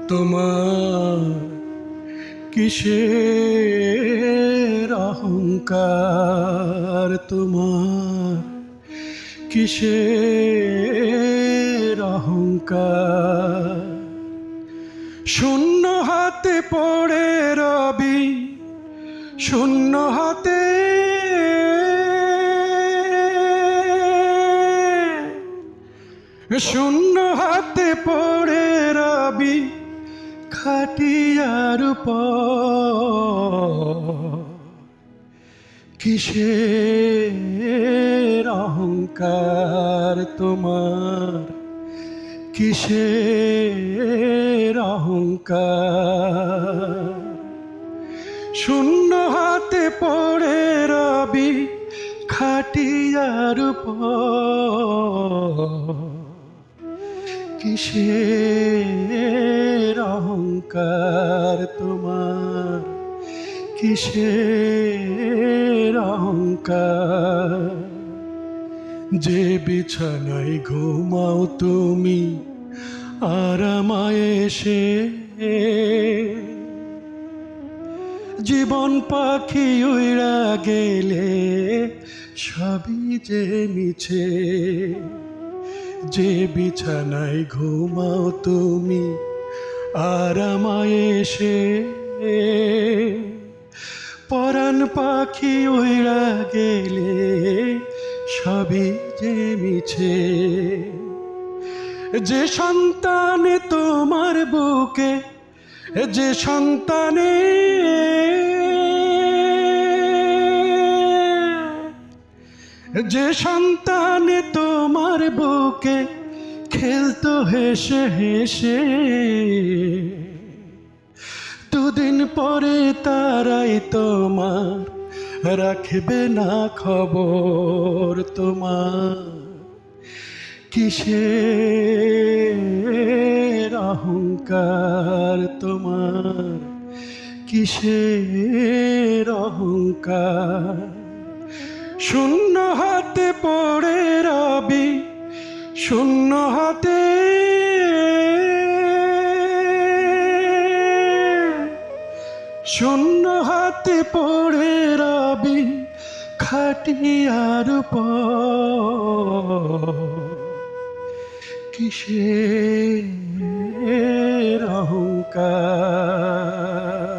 তোমার কিসের অহংকার, তোমার কিসের অহংকার। শূন্য হাতে পড়ে রবি, শূন্য হাতে শূন্য হাতে পড়ে রবি খাটিয়ার উপর। কিসের অহংকার তোমার, কিসের অহংকার। শূন্য হাতে পড়ে রবি খাটিয়ার উপর। কিসের অহংকার তোমার, কিসের অহংকার। যে বিছানায় ঘুমাও তুমি আরামায় এসে, জীবন পাখি উড়া গেলে সবই যে মিছে। যে বিছানায় ঘুমাও তুমি আরামায় এসে, পরাণ পাখি উড়া গেলে সবই যে মিছে। যে সন্তানে তোমার বুকে, যে সন্তানে যে সন্তানে তোমার বুকে খেলতো হেসে হেসে, দুদিন পরে তারাই তোমার রাখবে না খবর। তোমার কিসের অহংকার তোমার, কিসের অহংকার। শূন্য হাতে পড়ে রবি, শূন্য হাতে শূন্য হাতে পড়ে রবি খাটিয়ার উপর। কিসের অহংকার।